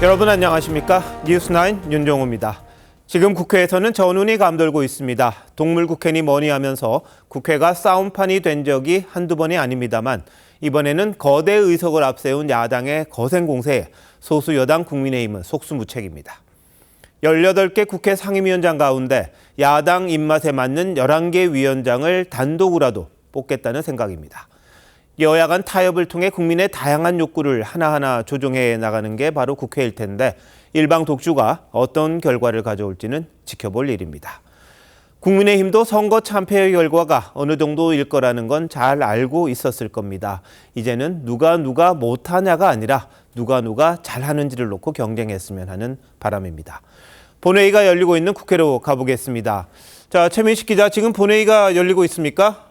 여러분 안녕하십니까? 뉴스9 윤종호입니다. 지금 국회에서는 전운이 감돌고 있습니다. 동물국회니 뭐니 하면서 국회가 싸움판이 된 적이 한두 번이 아닙니다만 이번에는 거대 의석을 앞세운 야당의 거센 공세에 소수 여당 국민의힘은 속수무책입니다. 18개 국회 상임위원장 가운데 야당 입맛에 맞는 11개 위원장을 단독으로라도 뽑겠다는 생각입니다. 여야 간 타협을 통해 국민의 다양한 욕구를 하나하나 조정해 나가는 게 바로 국회일 텐데 일방 독주가 어떤 결과를 가져올지는 지켜볼 일입니다. 국민의힘도 선거 참패의 결과가 어느 정도일 거라는 건 잘 알고 있었을 겁니다. 이제는 누가 못하냐가 아니라 누가 잘하는지를 놓고 경쟁했으면 하는 바람입니다. 본회의가 열리고 있는 국회로 가보겠습니다. 자, 최민식 기자, 지금 본회의가 열리고 있습니까?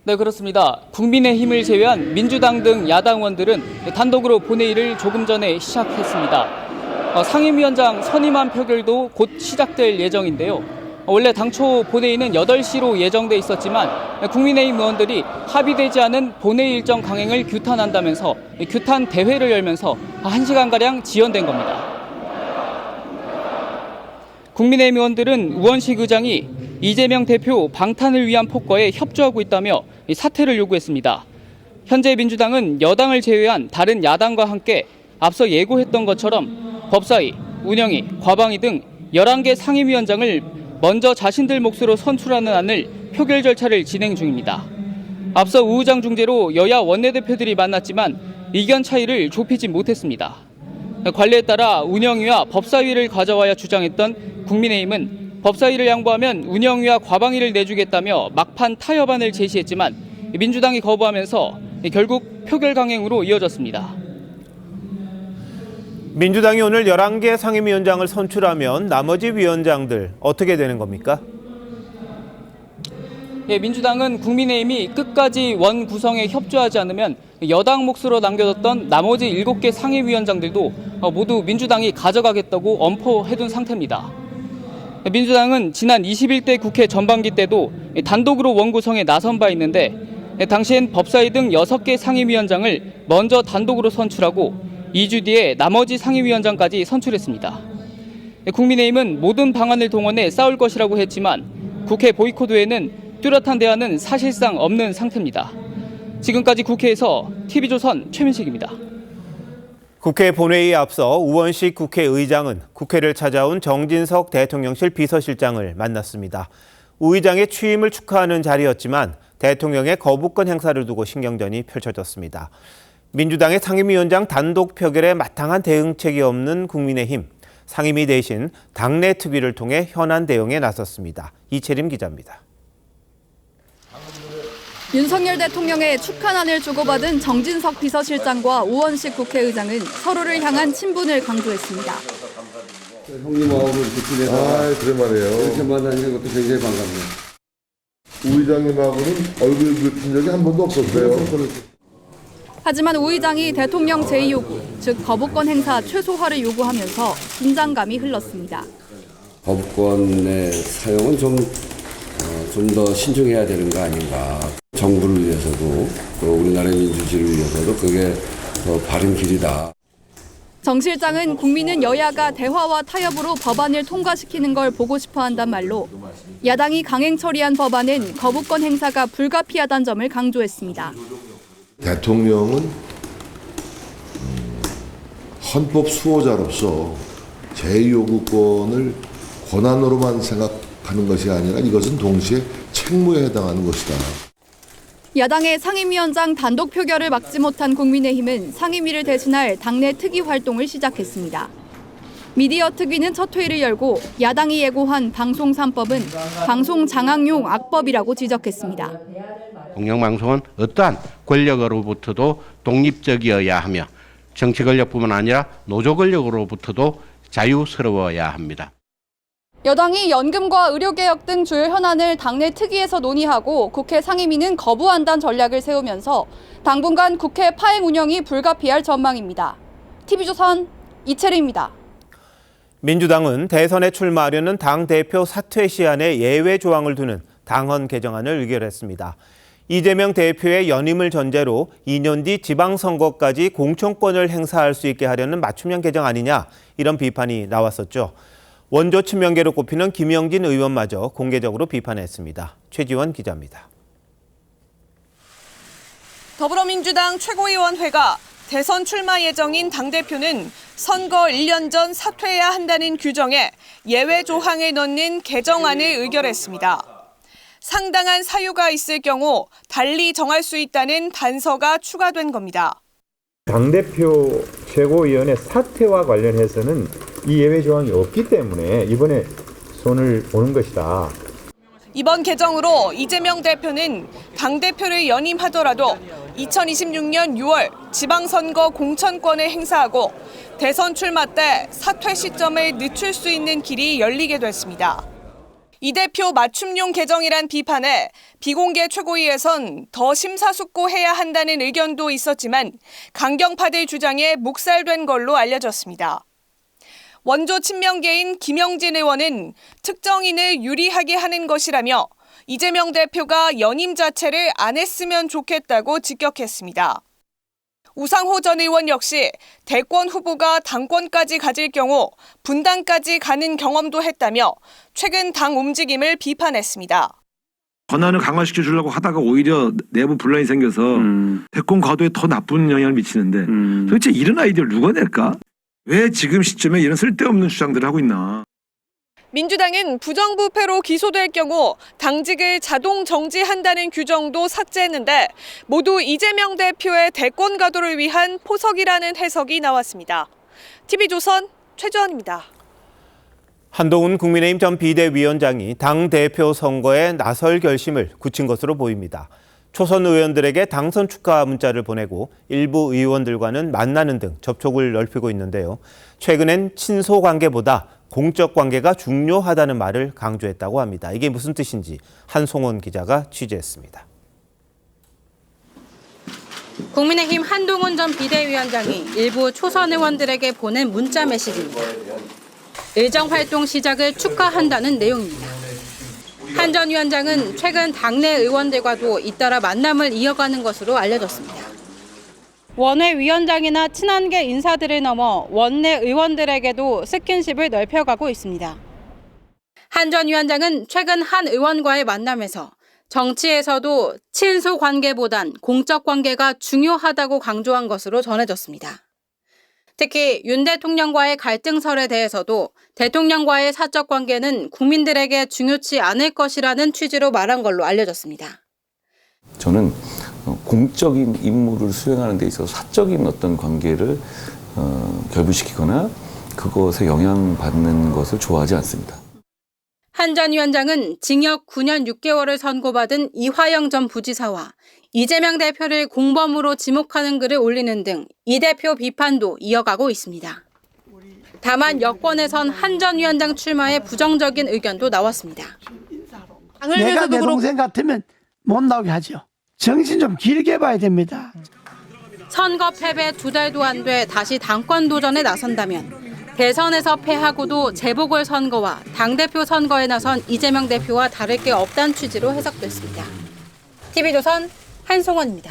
네, 그렇습니다. 국민의힘을 제외한 민주당 등 야당 의원들은 단독으로 본회의를 조금 전에 시작했습니다. 상임위원장 선임안 표결도 곧 시작될 예정인데요. 원래 당초 본회의는 8시로 예정돼 있었지만 국민의힘 의원들이 합의되지 않은 본회의 일정 강행을 규탄한다면서 규탄 대회를 열면서 1시간가량 지연된 겁니다. 국민의힘 의원들은 우원식 의장이 이재명 대표 방탄을 위한 폭거에 협조하고 있다며 사퇴를 요구했습니다. 현재 민주당은 여당을 제외한 다른 야당과 함께 앞서 예고했던 것처럼 법사위, 운영위, 과방위 등 11개 상임위원장을 먼저 자신들 몫으로 선출하는 안을 표결 절차를 진행 중입니다. 앞서 우 의장 중재로 여야 원내대표들이 만났지만 의견 차이를 좁히지 못했습니다. 관례에 따라 운영위와 법사위를 가져와야 주장했던 국민의힘은 법사위를 양보하면 운영위와 과방위를 내주겠다며 막판 타협안을 제시했지만 민주당이 거부하면서 결국 표결 강행으로 이어졌습니다. 민주당이 오늘 11개 상임위원장을 선출하면 나머지 위원장들 어떻게 되는 겁니까? 민주당은 국민의힘이 끝까지 원 구성에 협조하지 않으면 여당 몫으로 남겨뒀던 나머지 7개 상임위원장들도 모두 민주당이 가져가겠다고 엄포해둔 상태입니다. 민주당은 지난 21대 국회 전반기 때도 단독으로 원 구성에 나선 바 있는데 당시엔 법사위 등 6개 상임위원장을 먼저 단독으로 선출하고 2주 뒤에 나머지 상임위원장까지 선출했습니다. 국민의힘은 모든 방안을 동원해 싸울 것이라고 했지만 국회 보이콧 외에는 뚜렷한 대안은 사실상 없는 상태입니다. 지금까지 국회에서 TV조선 최민식입니다. 국회 본회의에 앞서 우원식 국회의장은 국회를 찾아온 정진석 대통령실 비서실장을 만났습니다. 우 의장의 취임을 축하하는 자리였지만 대통령의 거부권 행사를 두고 신경전이 펼쳐졌습니다. 민주당의 상임위원장 단독 표결에 마땅한 대응책이 없는 국민의힘, 상임위 대신 당내 특위를 통해 현안 대응에 나섰습니다. 이채림 기자입니다. 윤석열 대통령의 축하난을 주고받은 정진석 비서실장과 우원식 국회의장은 서로를 향한 친분을 강조했습니다. 형님 마음을 이렇게 지내서 그래 말이에요. 이렇게 만나는 것도 굉장히 반갑네요. 우 의장님하고는 얼굴 붉힌 적이 한 번도 없었어요. 하지만 우 의장이 대통령 제2요구, 즉 거부권 행사 최소화를 요구하면서 긴장감이 흘렀습니다. 거부권의 사용은 좀 더 신중해야 되는 거 아닌가. 정부를 위해서도 또 우리나라의 민주주의를 위해서도 그게 더 바른 길이다. 정 실장은 국민은 여야가 대화와 타협으로 법안을 통과시키는 걸 보고 싶어 한단 말로 야당이 강행 처리한 법안은 거부권 행사가 불가피하다는 점을 강조했습니다. 대통령은 헌법 수호자로서 제2요구권을 권한으로만 생각하는 것이 아니라 이것은 동시에 책무에 해당하는 것이다. 야당의 상임위원장 단독 표결을 막지 못한 국민의힘은 상임위를 대신할 당내 특위 활동을 시작했습니다. 미디어 특위는 첫 회의를 열고 야당이 예고한 방송 3법은 방송 장악용 악법이라고 지적했습니다. 공영방송은 어떠한 권력으로부터도 독립적이어야 하며 정치 권력뿐만 아니라 노조 권력으로부터도 자유스러워야 합니다. 여당이 연금과 의료개혁 등 주요 현안을 당내 특위에서 논의하고 국회 상임위는 거부한다는 전략을 세우면서 당분간 국회 파행 운영이 불가피할 전망입니다. TV조선 이채리입니다. 민주당은 대선에 출마하려는 당대표 사퇴 시한에 예외 조항을 두는 당헌 개정안을 의결했습니다. 이재명 대표의 연임을 전제로 2년 뒤 지방선거까지 공천권을 행사할 수 있게 하려는 맞춤형 개정 아니냐, 이런 비판이 나왔었죠. 원조 친명계로 꼽히는 김영진 의원마저 공개적으로 비판했습니다. 최지원 기자입니다. 더불어민주당 최고위원회가 대선 출마 예정인 당대표는 선거 1년 전 사퇴해야 한다는 규정에 예외 조항을 넣는 개정안을 의결했습니다. 상당한 사유가 있을 경우 달리 정할 수 있다는 단서가 추가된 겁니다. 당대표 최고위원회 사퇴와 관련해서는 이 예외 조항이 없기 때문에 이번에 손을 보는 것이다. 이번 개정으로 이재명 대표는 당대표를 연임하더라도 2026년 6월 지방선거 공천권을 행사하고 대선 출마 때 사퇴 시점을 늦출 수 있는 길이 열리게 됐습니다. 이 대표 맞춤용 개정이란 비판에 비공개 최고위에선 더 심사숙고해야 한다는 의견도 있었지만 강경파들 주장에 묵살된 걸로 알려졌습니다. 원조 친명계인 김영진 의원은 특정인을 유리하게 하는 것이라며 이재명 대표가 연임 자체를 안 했으면 좋겠다고 직격했습니다. 우상호 전 의원 역시 대권 후보가 당권까지 가질 경우 분당까지 가는 경험도 했다며 최근 당 움직임을 비판했습니다. 권한을 강화시켜 주려고 하다가 오히려 내부 분란이 생겨서 대권 과도에 더 나쁜 영향을 미치는데 도대체 이런 아이디어를 누가 낼까? 왜 지금 시점에 이런 쓸데없는 주장들을 하고 있나? 민주당은 부정부패로 기소될 경우 당직을 자동 정지한다는 규정도 삭제했는데 모두 이재명 대표의 대권 가도를 위한 포석이라는 해석이 나왔습니다. TV조선 최주원입니다. 한동훈 국민의힘 전 비대위원장이 당대표 선거에 나설 결심을 굳힌 것으로 보입니다. 초선 의원들에게 당선 축하 문자를 보내고 일부 의원들과는 만나는 등 접촉을 넓히고 있는데요. 최근엔 친소 관계보다 공적 관계가 중요하다는 말을 강조했다고 합니다. 이게 무슨 뜻인지 한송원 기자가 취재했습니다. 국민의힘 한동훈 전 비대위원장이 일부 초선 의원들에게 보낸 문자 메시지입니다. 의정 활동 시작을 축하한다는 내용입니다. 한 전 위원장은 최근 당내 의원들과도 잇따라 만남을 이어가는 것으로 알려졌습니다. 원외 위원장이나 친한계 인사들을 넘어 원내 의원들에게도 스킨십을 넓혀가고 있습니다. 한 전 위원장은 최근 한 의원과의 만남에서 정치에서도 친소 관계보단 공적 관계가 중요하다고 강조한 것으로 전해졌습니다. 특히 윤 대통령과의 갈등설에 대해서도 대통령과의 사적 관계는 국민들에게 중요치 않을 것이라는 취지로 말한 걸로 알려졌습니다. 저는 공적인 임무를 수행하는 데 있어서 사적인 어떤 관계를 결부시키거나 그것에 영향받는 것을 좋아하지 않습니다. 한 전 위원장은 징역 9년 6개월을 선고받은 이화영 전 부지사와 이재명 대표를 공범으로 지목하는 글을 올리는 등 이 대표 비판도 이어가고 있습니다. 다만 여권에선 한 전 위원장 출마에 부정적인 의견도 나왔습니다. 내가 내 동생 같으면 못 나오게 하죠. 정신 좀 길게 봐야 됩니다. 선거 패배 2달도 안 돼 다시 당권 도전에 나선다면 대선에서 패하고도 재보궐선거와 당대표 선거에 나선 이재명 대표와 다를 게 없다는 취지로 해석됐습니다. TV조선 한송원입니다.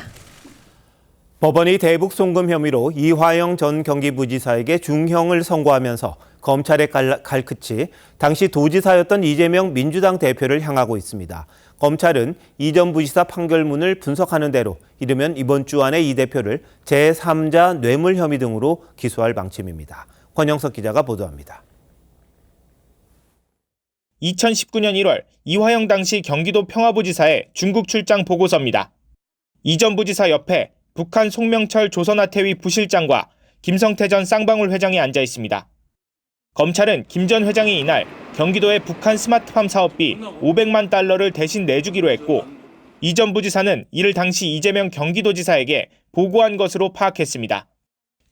법원이 대북 송금 혐의로 이화영 전 경기부지사에게 중형을 선고하면서 검찰의 칼끝이 당시 도지사였던 이재명 민주당 대표를 향하고 있습니다. 검찰은 이 전 부지사 판결문을 분석하는 대로 이르면 이번 주 안에 이 대표를 제3자 뇌물 혐의 등으로 기소할 방침입니다. 권영석 기자가 보도합니다. 2019년 1월 이화영 당시 경기도 평화부지사의 중국 출장 보고서입니다. 이 전 부지사 옆에 북한 송명철 조선아태위 부실장과 김성태 전 쌍방울 회장이 앉아 있습니다. 검찰은 김 전 회장이 이날 경기도의 북한 스마트팜 사업비 500만 달러를 대신 내주기로 했고 이 전 부지사는 이를 당시 이재명 경기도지사에게 보고한 것으로 파악했습니다.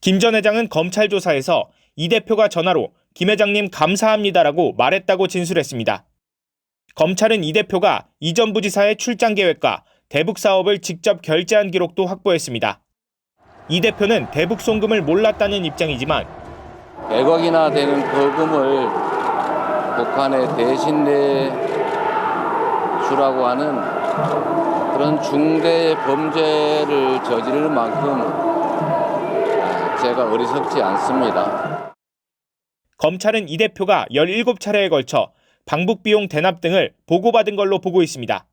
김 전 회장은 검찰 조사에서 이 대표가 전화로 김 회장님 감사합니다라고 말했다고 진술했습니다. 검찰은 이 대표가 이 전 부지사의 출장 계획과 대북 사업을 직접 결제한 기록도 확보했습니다. 이 대표는 대북 송금을 몰랐다는 입장이지만 100억이나 되는 거금을 북한에 대신 내주라고 하는 그런 중대 범죄를 저지를 만큼 제가 어리석지 않습니다. 검찰은 이 대표가 17차례에 걸쳐 방북비용 대납 등을 보고받은 걸로 보고 있습니다.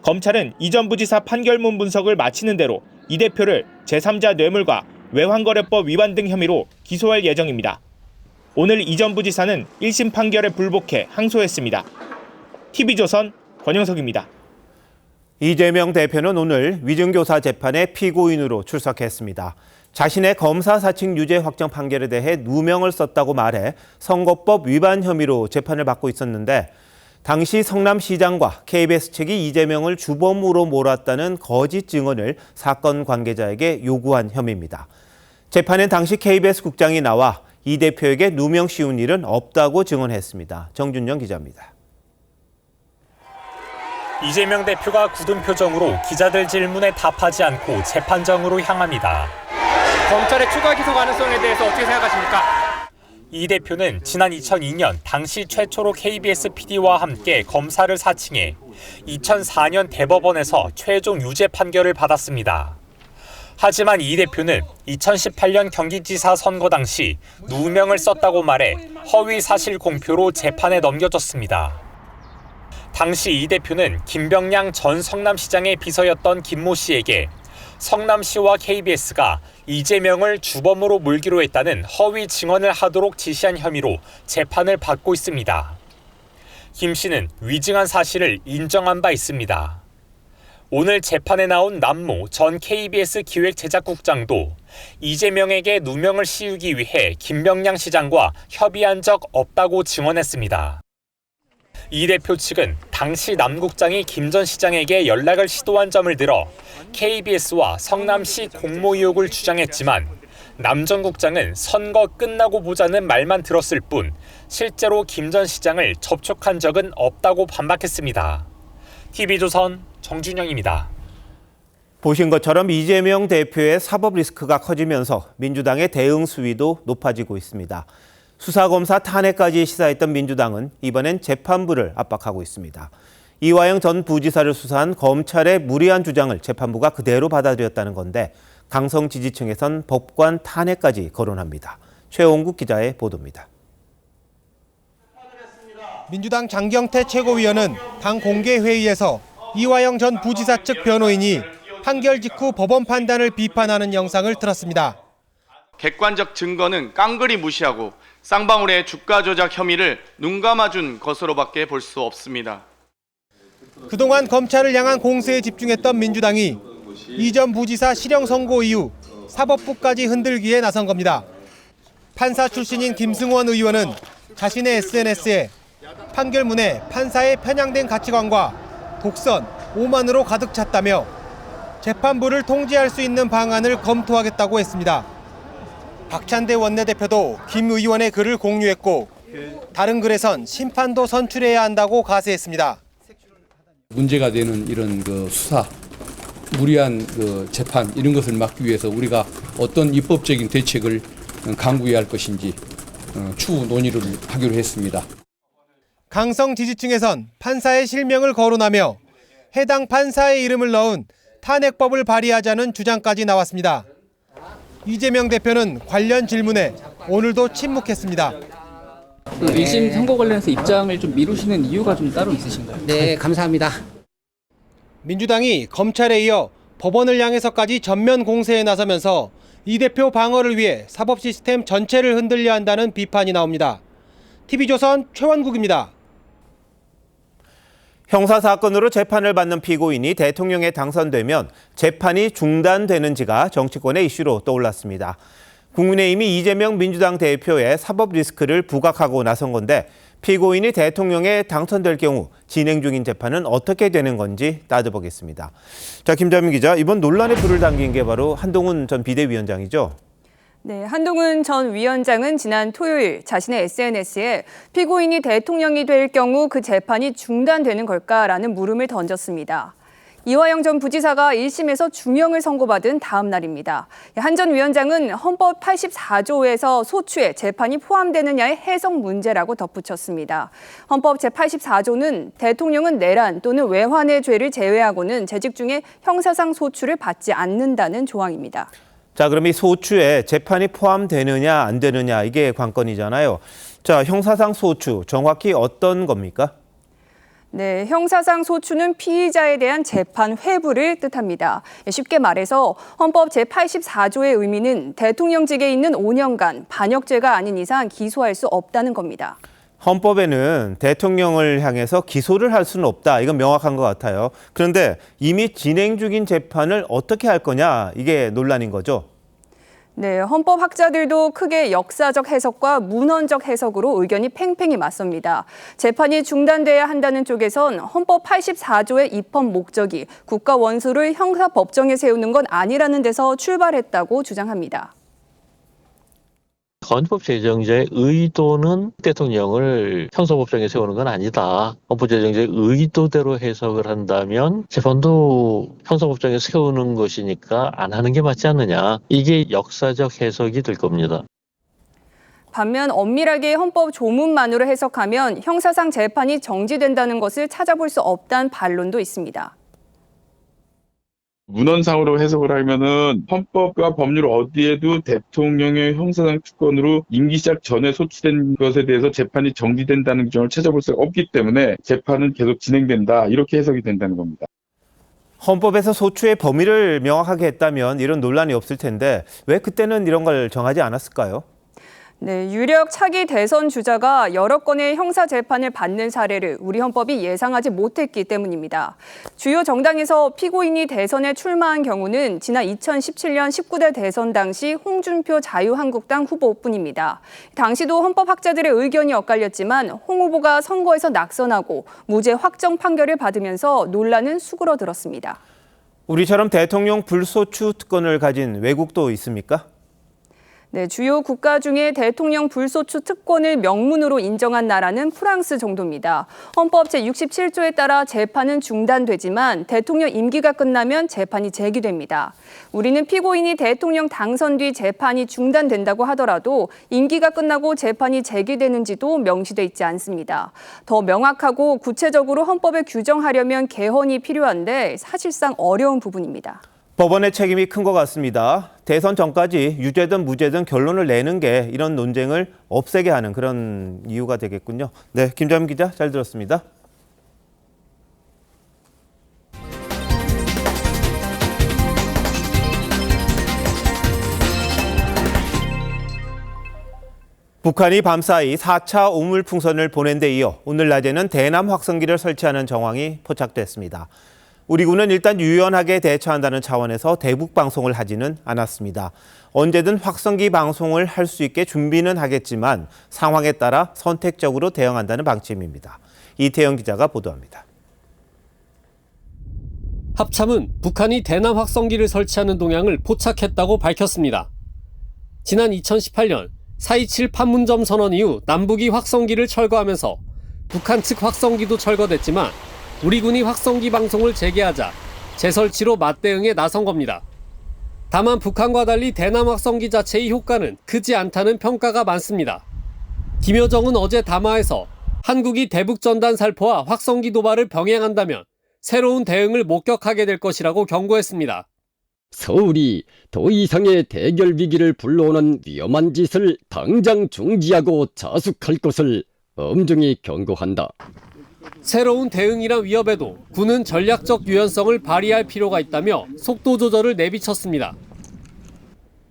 검찰은 이 전 부지사 판결문 분석을 마치는 대로 이 대표를 제3자 뇌물과 외환거래법 위반 등 혐의로 기소할 예정입니다. 오늘 이 전 부지사는 1심 판결에 불복해 항소했습니다. TV조선 권영석입니다. 이재명 대표는 오늘 위증교사 재판에 피고인으로 출석했습니다. 자신의 검사 사칭 유죄 확정 판결에 대해 누명을 썼다고 말해 선거법 위반 혐의로 재판을 받고 있었는데 당시 성남시장과 KBS 측이 이재명을 주범으로 몰았다는 거짓 증언을 사건 관계자에게 요구한 혐의입니다. 재판엔 당시 KBS 국장이 나와 이 대표에게 누명 씌운 일은 없다고 증언했습니다. 정준영 기자입니다. 이재명 대표가 굳은 표정으로 기자들 질문에 답하지 않고 재판정으로 향합니다. 검찰의 추가 기소 가능성에 대해서 어떻게 생각하십니까? 이 대표는 지난 2002년 당시 최초로 KBS PD와 함께 검사를 사칭해 2004년 대법원에서 최종 유죄 판결을 받았습니다. 하지만 이 대표는 2018년 경기지사 선거 당시 누명을 썼다고 말해 허위 사실 공표로 재판에 넘겨졌습니다. 당시 이 대표는 김병량 전 성남시장의 비서였던 김모 씨에게 성남시와 KBS가 이재명을 주범으로 몰기로 했다는 허위 증언을 하도록 지시한 혐의로 재판을 받고 있습니다. 김 씨는 위증한 사실을 인정한 바 있습니다. 오늘 재판에 나온 남모 전 KBS 기획제작국장도 이재명에게 누명을 씌우기 위해 김병량 시장과 협의한 적 없다고 증언했습니다. 이 대표 측은 당시 남 국장이 김 전 시장에게 연락을 시도한 점을 들어 KBS와 성남시 공모 의혹을 주장했지만 남 전 국장은 선거 끝나고 보자는 말만 들었을 뿐 실제로 김 전 시장을 접촉한 적은 없다고 반박했습니다. TV조선 정준영입니다. 보신 것처럼 이재명 대표의 사법 리스크가 커지면서 민주당의 대응 수위도 높아지고 있습니다. 수사검사 탄핵까지 시사했던 민주당은 이번엔 재판부를 압박하고 있습니다. 이화영 전 부지사를 수사한 검찰의 무리한 주장을 재판부가 그대로 받아들였다는 건데 강성 지지층에선 법관 탄핵까지 거론합니다. 최홍국 기자의 보도입니다. 민주당 장경태 최고위원은 당 공개회의에서 이화영 전 부지사 측 변호인이 판결 직후 법원 판단을 비판하는 영상을 틀었습니다. 객관적 증거는 깡그리 무시하고 쌍방울의 주가 조작 혐의를 눈감아준 것으로밖에 볼 수 없습니다. 그동안 검찰을 향한 공세에 집중했던 민주당이 이 전 부지사 실형 선고 이후 사법부까지 흔들기에 나선 겁니다. 판사 출신인 김승원 의원은 자신의 SNS에 판결문에 판사의 편향된 가치관과 독선, 오만으로 가득 찼다며 재판부를 통제할 수 있는 방안을 검토하겠다고 했습니다. 박찬대 원내대표도 김 의원의 글을 공유했고 다른 글에선 심판도 선출해야 한다고 가세했습니다. 문제가 되는 이런 수사, 무리한 재판 이런 것을 막기 위해서 우리가 어떤 입법적인 대책을 강구해야 할 것인지 추후 논의를 하기로 했습니다. 강성 지지층에선 판사의 실명을 거론하며 해당 판사의 이름을 넣은 탄핵법을 발의하자는 주장까지 나왔습니다. 이재명 대표는 관련 질문에 오늘도 침묵했습니다. 1심 선고 관련해서 입장을 좀 미루시는 이유가 좀 따로 있으신가요? 네, 감사합니다. 민주당이 검찰에 이어 법원을 향해서까지 전면 공세에 나서면서 이 대표 방어를 위해 사법 시스템 전체를 흔들려 한다는 비판이 나옵니다. TV조선 최원국입니다. 형사사건으로 재판을 받는 피고인이 대통령에 당선되면 재판이 중단되는지가 정치권의 이슈로 떠올랐습니다. 국민의힘이 이재명 민주당 대표의 사법 리스크를 부각하고 나선 건데 피고인이 대통령에 당선될 경우 진행 중인 재판은 어떻게 되는 건지 따져보겠습니다. 자, 김자민 기자, 이번 논란에 불을 당긴 게 바로 한동훈 전 비대위원장이죠? 네, 한동훈 전 위원장은 지난 토요일 자신의 SNS에 피고인이 대통령이 될 경우 그 재판이 중단되는 걸까라는 물음을 던졌습니다. 이화영 전 부지사가 1심에서 중형을 선고받은 다음 날입니다. 한 전 위원장은 헌법 84조에서 소추에 재판이 포함되느냐의 해석 문제라고 덧붙였습니다. 헌법 제84조는 대통령은 내란 또는 외환의 죄를 제외하고는 재직 중에 형사상 소추를 받지 않는다는 조항입니다. 자, 그럼 이 소추에 재판이 포함되느냐 안 되느냐 이게 관건이잖아요. 자, 형사상 소추 정확히 어떤 겁니까? 네, 형사상 소추는 피의자에 대한 재판 회부를 뜻합니다. 쉽게 말해서 헌법 제84조의 의미는 대통령직에 있는 5년간 반역죄가 아닌 이상 기소할 수 없다는 겁니다. 헌법에는 대통령을 향해서 기소를 할 수는 없다. 이건 명확한 것 같아요. 그런데 이미 진행 중인 재판을 어떻게 할 거냐 이게 논란인 거죠. 네, 헌법학자들도 크게 역사적 해석과 문헌적 해석으로 의견이 팽팽히 맞섭니다. 재판이 중단돼야 한다는 쪽에선 헌법 84조의 입헌 목적이 국가 원수를 형사법정에 세우는 건 아니라는 데서 출발했다고 주장합니다. 헌법 제정자의 의도는 대통령을 형사법정에 세우는 건 아니다. 헌법 제정자의 의도대로 해석을 한다면 재판도 형사법정에 세우는 것이니까 안 하는 게 맞지 않느냐. 이게 역사적 해석이 될 겁니다. 반면 엄밀하게 헌법 조문만으로 해석하면 형사상 재판이 정지된다는 것을 찾아볼 수 없다는 반론도 있습니다. 문헌상으로 해석을 하면은 헌법과 법률 어디에도 대통령의 형사상 특권으로 임기 시작 전에 소추된 것에 대해서 재판이 정지된다는 규정을 찾아볼 수가 없기 때문에 재판은 계속 진행된다. 이렇게 해석이 된다는 겁니다. 헌법에서 소추의 범위를 명확하게 했다면 이런 논란이 없을 텐데 왜 그때는 이런 걸 정하지 않았을까요? 네, 유력 차기 대선 주자가 여러 건의 형사 재판을 받는 사례를 우리 헌법이 예상하지 못했기 때문입니다. 주요 정당에서 피고인이 대선에 출마한 경우는 지난 2017년 19대 대선 당시 홍준표 자유한국당 후보뿐입니다. 당시도 헌법학자들의 의견이 엇갈렸지만 홍 후보가 선거에서 낙선하고 무죄 확정 판결을 받으면서 논란은 수그러들었습니다. 우리처럼 대통령 불소추 특권을 가진 외국도 있습니까? 네, 주요 국가 중에 대통령 불소추 특권을 명문으로 인정한 나라는 프랑스 정도입니다. 헌법 제67조에 따라 재판은 중단되지만 대통령 임기가 끝나면 재판이 재개됩니다. 우리는 피고인이 대통령 당선 뒤 재판이 중단된다고 하더라도 임기가 끝나고 재판이 재개되는지도 명시돼 있지 않습니다. 더 명확하고 구체적으로 헌법에 규정하려면 개헌이 필요한데 사실상 어려운 부분입니다. 법원의 책임이 큰 것 같습니다. 대선 전까지 유죄든 무죄든 결론을 내는 게 이런 논쟁을 없애게 하는 그런 이유가 되겠군요. 네, 김자민 기자 잘 들었습니다. 북한이 밤사이 4차 오물풍선을 보낸 데 이어 오늘 낮에는 대남 확성기를 설치하는 정황이 포착됐습니다. 우리 군은 일단 유연하게 대처한다는 차원에서 대북 방송을 하지는 않았습니다. 언제든 확성기 방송을 할 수 있게 준비는 하겠지만 상황에 따라 선택적으로 대응한다는 방침입니다. 이태영 기자가 보도합니다. 합참은 북한이 대남 확성기를 설치하는 동향을 포착했다고 밝혔습니다. 지난 2018년 4.27 판문점 선언 이후 남북이 확성기를 철거하면서 북한 측 확성기도 철거됐지만 우리 군이 확성기 방송을 재개하자 재설치로 맞대응에 나선 겁니다. 다만 북한과 달리 대남 확성기 자체의 효과는 크지 않다는 평가가 많습니다. 김여정은 어제 담화에서 한국이 대북전단 살포와 확성기 도발을 병행한다면 새로운 대응을 목격하게 될 것이라고 경고했습니다. 서울이 더 이상의 대결 위기를 불러오는 위험한 짓을 당장 중지하고 자숙할 것을 엄중히 경고한다. 새로운 대응이란 위협에도 군은 전략적 유연성을 발휘할 필요가 있다며 속도 조절을 내비쳤습니다.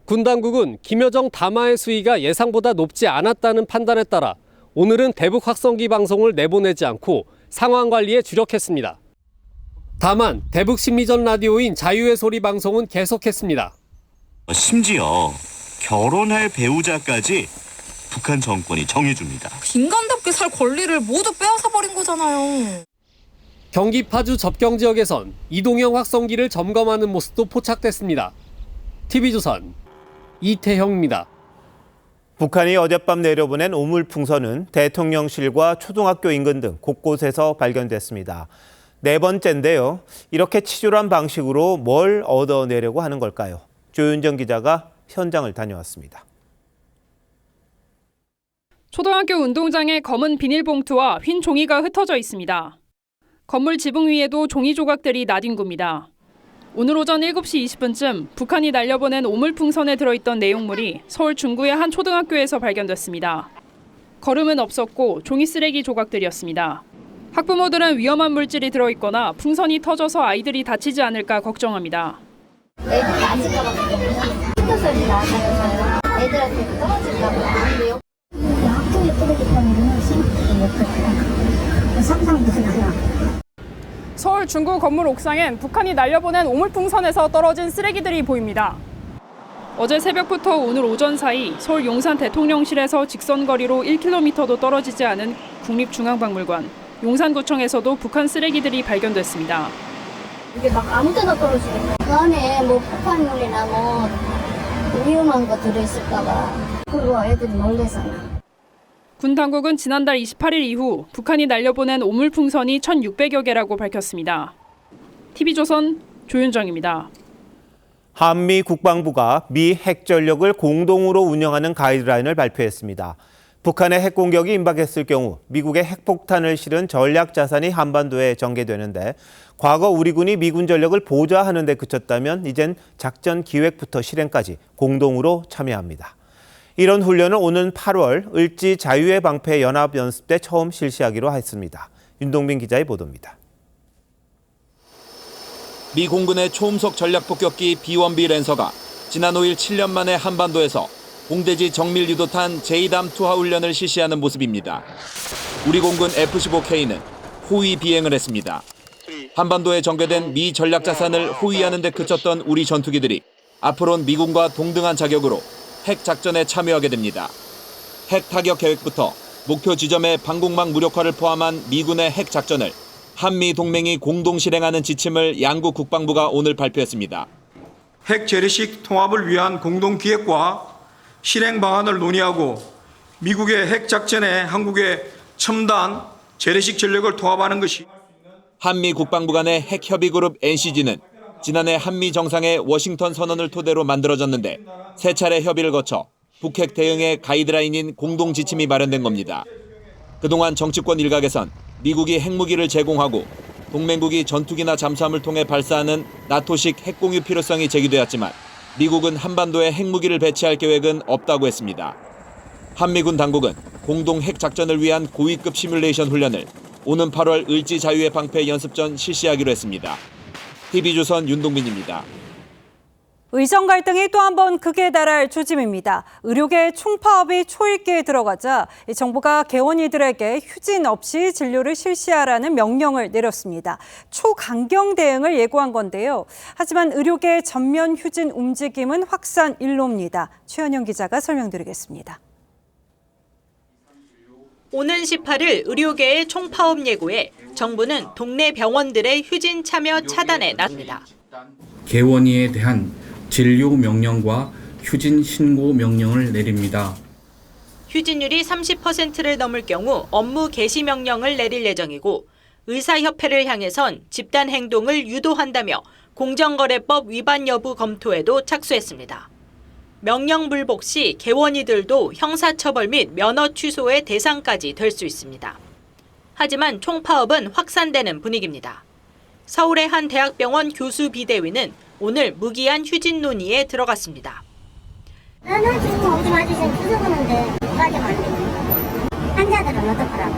군 당국은 김여정 담화의 수위가 예상보다 높지 않았다는 판단에 따라 오늘은 대북 확성기 방송을 내보내지 않고 상황 관리에 주력했습니다. 다만 대북 심리전 라디오인 자유의 소리 방송은 계속했습니다. 심지어 결혼할 배우자까지 북한 정권이 정해줍니다. 인간답게 살 권리를 모두 빼앗아버린 거잖아요. 경기 파주 접경 지역에선 이동형 확성기를 점검하는 모습도 포착됐습니다. TV조선 이태형입니다. 북한이 어젯밤 내려보낸 오물풍선은 대통령실과 초등학교 인근 등 곳곳에서 발견됐습니다. 네 번째인데요. 이렇게 치졸한 방식으로 뭘 얻어내려고 하는 걸까요? 조윤정 기자가 현장을 다녀왔습니다. 초등학교 운동장에 검은 비닐봉투와 흰 종이가 흩어져 있습니다. 건물 지붕 위에도 종이 조각들이 나뒹굽니다. 오늘 오전 7시 20분쯤 북한이 날려보낸 오물풍선에 들어있던 내용물이 서울 중구의 한 초등학교에서 발견됐습니다. 거름은 없었고 종이 쓰레기 조각들이었습니다. 학부모들은 위험한 물질이 들어있거나 풍선이 터져서 아이들이 다치지 않을까 걱정합니다. 애들이 맞을까 봐 걱정해요. 신경소리 나서요. 애들한테 떨어질까 봐. 학교에 떨어졌다는 상상도 나요. 서울 중구 건물 옥상엔 북한이 날려보낸 오물풍선에서 떨어진 쓰레기들이 보입니다. 어제 새벽부터 오늘 오전 사이 서울 용산 대통령실에서 직선거리로 1km도 떨어지지 않은 국립중앙박물관, 용산구청에서도 북한 쓰레기들이 발견됐습니다. 이게 막 아무 데나 떨어지겠네. 그 안에 뭐 폭발물이나 뭐 위험한 거 들어있을까 봐. 그거 애들이 놀래서요. 군 당국은 지난달 28일 이후 북한이 날려보낸 오물풍선이 1,600여 개라고 밝혔습니다. TV조선 조윤정입니다. 한미 국방부가 미 핵전력을 공동으로 운영하는 가이드라인을 발표했습니다. 북한의 핵 공격이 임박했을 경우 미국의 핵폭탄을 실은 전략 자산이 한반도에 전개되는데 과거 우리 군이 미군 전력을 보좌하는 데 그쳤다면 이젠 작전 기획부터 실행까지 공동으로 참여합니다. 이런 훈련을 오는 8월 을지 자유의 방패 연합연습 때 처음 실시하기로 했습니다. 윤동빈 기자의 보도입니다. 미 공군의 초음속 전략폭격기 B-1B 랜서가 지난 5일 7년 만에 한반도에서 공대지 정밀 유도탄 제이담 투하 훈련을 실시하는 모습입니다. 우리 공군 F-15K는 호위 비행을 했습니다. 한반도에 전개된 미 전략 자산을 호위하는 데 그쳤던 우리 전투기들이 앞으로는 미군과 동등한 자격으로 핵 작전에 참여하게 됩니다. 핵 타격 계획부터 목표 지점의 방공망 무력화를 포함한 미군의 핵 작전을 한미 동맹이 공동 실행하는 지침을 양국 국방부가 오늘 발표했습니다. 핵 재래식 통합을 위한 공동 기획과 실행 방안을 논의하고 미국의 핵 작전에 한국의 첨단 재래식 전력을 통합하는 것이 한미 국방부 간의 핵 협의 그룹 NCG는 지난해 한미 정상의 워싱턴 선언을 토대로 만들어졌는데 세 차례 협의를 거쳐 북핵 대응의 가이드라인인 공동 지침이 마련된 겁니다. 그동안 정치권 일각에선 미국이 핵무기를 제공하고 동맹국이 전투기나 잠수함을 통해 발사하는 나토식 핵공유 필요성이 제기되었지만 미국은 한반도에 핵무기를 배치할 계획은 없다고 했습니다. 한미군 당국은 공동 핵 작전을 위한 고위급 시뮬레이션 훈련을 오는 8월 을지 자유의 방패 연습 전 실시하기로 했습니다. TV조선 윤동빈입니다. 의정 갈등이 또 한 번 극에 달할 조짐입니다. 의료계 총파업이 초읽기에 들어가자 정부가 개원이들에게 휴진 없이 진료를 실시하라는 명령을 내렸습니다. 초강경 대응을 예고한 건데요. 하지만 의료계 전면 휴진 움직임은 확산 일로입니다. 최현영 기자가 설명드리겠습니다. 오는 18일 의료계의 총파업 예고에 정부는 동네 병원들의 휴진 참여 차단에 나섭니다. 개원이에 대한 진료 명령과 휴진 신고 명령을 내립니다. 휴진율이 30%를 넘을 경우 업무 개시 명령을 내릴 예정이고 의사협회를 향해선 집단 행동을 유도한다며 공정거래법 위반 여부 검토에도 착수했습니다. 명령 불복 시 개원이들도 형사처벌 및 면허 취소의 대상까지 될 수 있습니다. 하지만 총파업은 확산되는 분위기입니다. 서울의 한 대학병원 교수 비대위는 오늘 무기한 휴진 논의에 들어갔습니다. 나는 지금 오지 마주시면 부서보는데 까지 말고 환자들은 어떡하라고.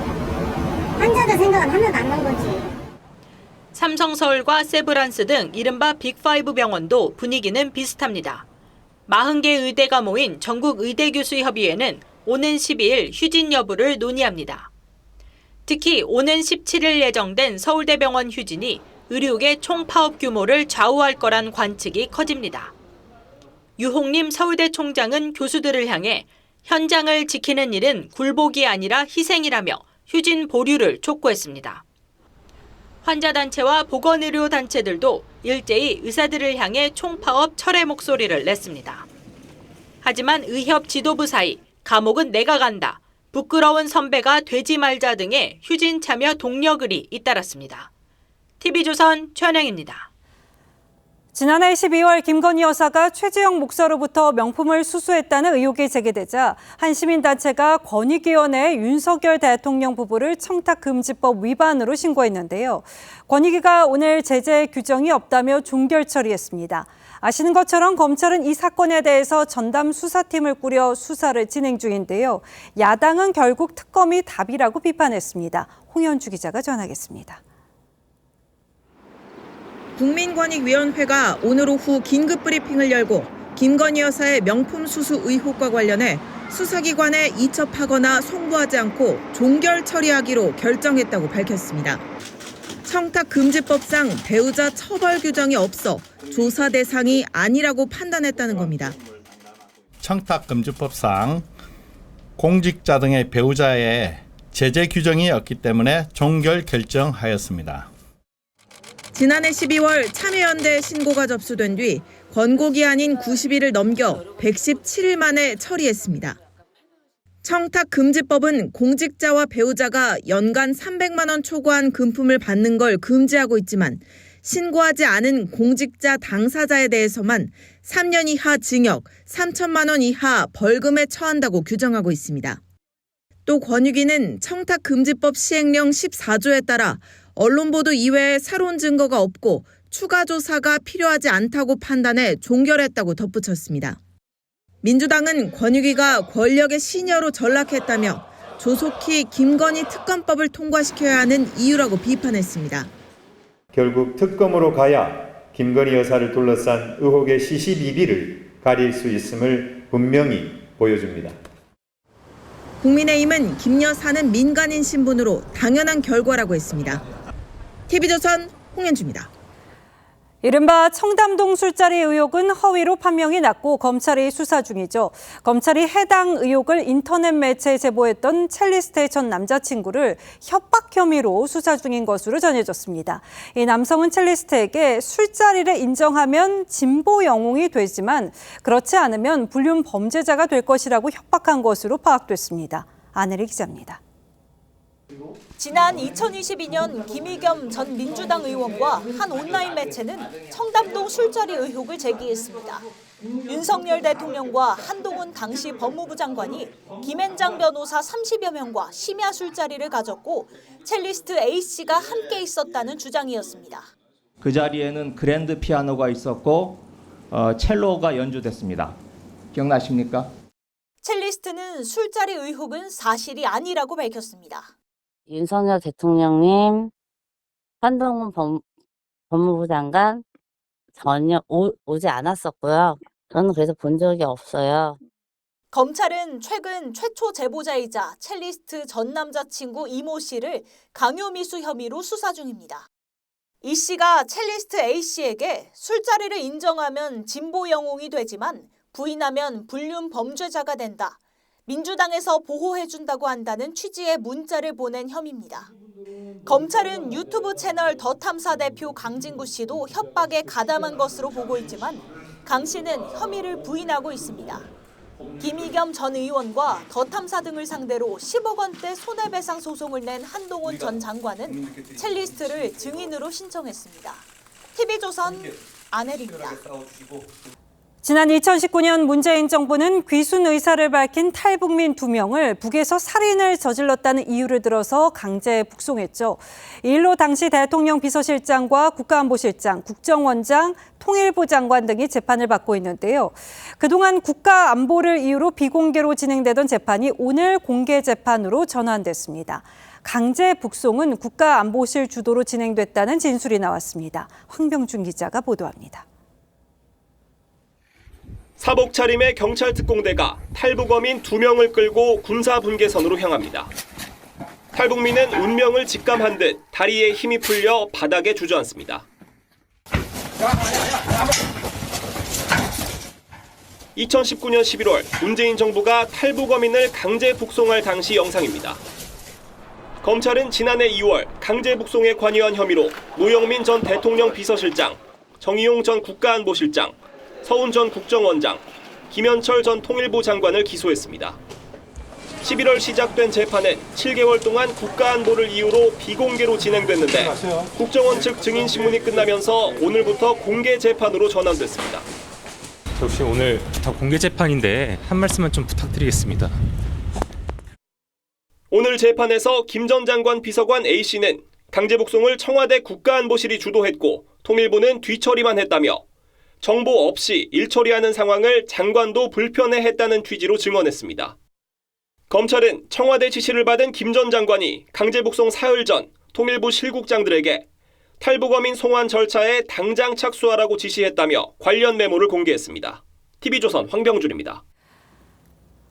환자들 생각은 하나도 안 난 거지. 삼성서울과 세브란스 등 이른바 빅5 병원도 분위기는 비슷합니다. 40개 의대가 모인 전국의대교수협의회는 오는 12일 휴진 여부를 논의합니다. 특히 오는 17일 예정된 서울대병원 휴진이 의료계 총파업 규모를 좌우할 거란 관측이 커집니다. 유홍림 서울대 총장은 교수들을 향해 현장을 지키는 일은 굴복이 아니라 희생이라며 휴진 보류를 촉구했습니다. 환자단체와 보건의료단체들도 일제히 의사들을 향해 총파업 철회 목소리를 냈습니다. 하지만 의협 지도부 사이 감옥은 내가 간다, 부끄러운 선배가 되지 말자 등의 휴진 참여 동력을이 잇따랐습니다. TV조선 최은영입니다. 지난해 12월 김건희 여사가 최재형 목사로부터 명품을 수수했다는 의혹이 제기되자 한 시민단체가 권익위원회에 윤석열 대통령 부부를 청탁금지법 위반으로 신고했는데요. 권익위가 오늘 제재 규정이 없다며 종결 처리했습니다. 아시는 것처럼 검찰은 이 사건에 대해서 전담 수사팀을 꾸려 수사를 진행 중인데요. 야당은 결국 특검이 답이라고 비판했습니다. 홍현주 기자가 전하겠습니다. 국민권익위원회가 오늘 오후 긴급 브리핑을 열고 김건희 여사의 명품 수수 의혹과 관련해 수사기관에 이첩하거나 송부하지 않고 종결 처리하기로 결정했다고 밝혔습니다. 청탁금지법상 배우자 처벌 규정이 없어 조사 대상이 아니라고 판단했다는 겁니다. 청탁금지법상 공직자 등의 배우자의 제재 규정이 없기 때문에 종결 결정하였습니다. 지난해 12월 참여연대 신고가 접수된 뒤 권고기한인 90일을 넘겨 117일 만에 처리했습니다. 청탁금지법은 공직자와 배우자가 연간 300만 원 초과한 금품을 받는 걸 금지하고 있지만 신고하지 않은 공직자 당사자에 대해서만 3년 이하 징역, 3천만 원 이하 벌금에 처한다고 규정하고 있습니다. 또 권익위는 청탁금지법 시행령 14조에 따라 언론 보도 이외에 새로운 증거가 없고 추가 조사가 필요하지 않다고 판단해 종결했다고 덧붙였습니다. 민주당은 권익위가 권력의 시녀로 전락했다며 조속히 김건희 특검법을 통과시켜야 하는 이유라고 비판했습니다. 결국 특검으로 가야 김건희 여사를 둘러싼 의혹의 시시비비를 가릴 수 있음을 분명히 보여줍니다. 국민의힘은 김 여사는 민간인 신분으로 당연한 결과라고 했습니다. TV조선 홍현주입니다. 이른바 청담동 술자리 의혹은 허위로 판명이 났고 검찰이 수사 중이죠. 검찰이 해당 의혹을 인터넷 매체에 제보했던 첼리스트의 전 남자친구를 협박 혐의로 수사 중인 것으로 전해졌습니다. 이 남성은 첼리스트에게 술자리를 인정하면 진보 영웅이 되지만 그렇지 않으면 불륜 범죄자가 될 것이라고 협박한 것으로 파악됐습니다. 안혜리 기자입니다. 지난 2022년 김의겸 전 민주당 의원과 한 온라인 매체는 청담동 술자리 의혹을 제기했습니다. 윤석열 대통령과 한동훈 당시 법무부 장관이 김앤장 변호사 30여 명과 심야 술자리를 가졌고 첼리스트 A씨가 함께 있었다는 주장이었습니다. 그 자리에는 그랜드 피아노가 있었고 첼로가 연주됐습니다. 기억나십니까? 첼리스트는 술자리 의혹은 사실이 아니라고 밝혔습니다. 윤석열 대통령님, 한동훈 법무부 장관 전혀 오지 않았었고요. 저는 그래서 본 적이 없어요. 검찰은 최근 최초 제보자이자 첼리스트 전 남자친구 이모 씨를 강요미수 혐의로 수사 중입니다. 이 씨가 첼리스트 A 씨에게 술자리를 인정하면 진보 영웅이 되지만 부인하면 불륜 범죄자가 된다. 민주당에서 보호해준다고 한다는 취지의 문자를 보낸 혐의입니다. 검찰은 유튜브 채널 더 탐사 대표 강진구 씨도 협박에 가담한 것으로 보고 있지만 강 씨는 혐의를 부인하고 있습니다. 김의겸 전 의원과 더 탐사 등을 상대로 10억 원대 손해배상 소송을 낸 한동훈 전 장관은 첼리스트를 증인으로 신청했습니다. TV조선 안혜리입니다. 지난 2019년 문재인 정부는 귀순 의사를 밝힌 탈북민 2명을 북에서 살인을 저질렀다는 이유를 들어서 강제 북송했죠. 이 일로 당시 대통령 비서실장과 국가안보실장, 국정원장, 통일부 장관 등이 재판을 받고 있는데요. 그동안 국가안보를 이유로 비공개로 진행되던 재판이 오늘 공개 재판으로 전환됐습니다. 강제 북송은 국가안보실 주도로 진행됐다는 진술이 나왔습니다. 황병준 기자가 보도합니다. 사복 차림의 경찰 특공대가 탈북어민 2명을 끌고 군사 분계선으로 향합니다. 탈북민은 운명을 직감한 듯 다리에 힘이 풀려 바닥에 주저앉습니다. 2019년 11월 문재인 정부가 탈북어민을 강제 북송할 당시 영상입니다. 검찰은 지난해 2월 강제 북송에 관여한 혐의로 노영민 전 대통령 비서실장, 정의용 전 국가안보실장, 서훈 전 국정원장, 김현철 전 통일부 장관을 기소했습니다. 11월 시작된 재판은 7개월 동안 국가안보를 이유로 비공개로 진행됐는데 국정원 측 증인신문이 끝나면서 오늘부터 공개 재판으로 전환됐습니다. 혹시 오늘 다 공개 재판인데 한 말씀만 좀 부탁드리겠습니다. 오늘 재판에서 김 전 장관 비서관 A씨는 강제 북송을 청와대 국가안보실이 주도했고 통일부는 뒤처리만 했다며 정보 없이 일처리하는 상황을 장관도 불편해했다는 취지로 증언했습니다. 검찰은 청와대 지시를 받은 김 전 장관이 강제 북송 사흘 전 통일부 실국장들에게 탈북어민 송환 절차에 당장 착수하라고 지시했다며 관련 메모를 공개했습니다. TV조선 황병준입니다.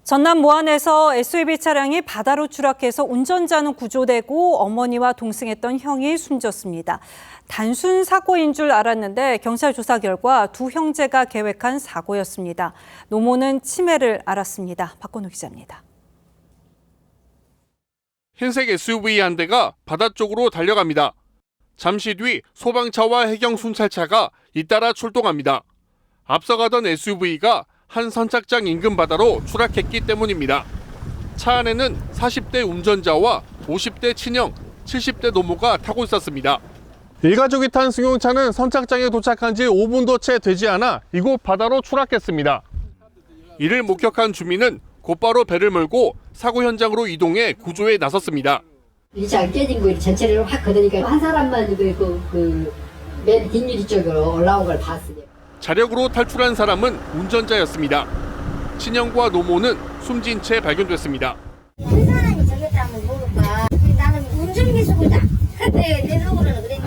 전남 모안에서 SUV 차량이 바다로 추락해서 운전자는 구조되고 어머니와 동승했던 형이 숨졌습니다. 단순 사고인 줄 알았는데 경찰 조사 결과 두 형제가 계획한 사고였습니다. 노모는 치매를 앓았습니다. 박건우 기자입니다. 흰색 SUV 한 대가 바다 쪽으로 달려갑니다. 잠시 뒤 소방차와 해경 순찰차가 잇따라 출동합니다. 앞서가던 SUV가 한 선착장 인근 바다로 추락했기 때문입니다. 차 안에는 40대 운전자와 50대 친형, 70대 노모가 타고 있었습니다. 일가족이 탄 승용차는 선착장에 도착한 지 5분도 채 되지 않아 이곳 바다로 추락했습니다. 이를 목격한 주민은 곧바로 배를 몰고 사고 현장으로 이동해 구조에 나섰습니다. 유리창 깨진 거 전체를 확 걷으니까 한 사람만 맨 뒷유리 쪽으로 올라온 걸 봤어요. 자력으로 탈출한 사람은 운전자였습니다. 친형과 노모는 숨진 채 발견됐습니다. 한 사람이 저겼다면 모를까. 나는 운전기수구나. 내 속으로는 그랬지.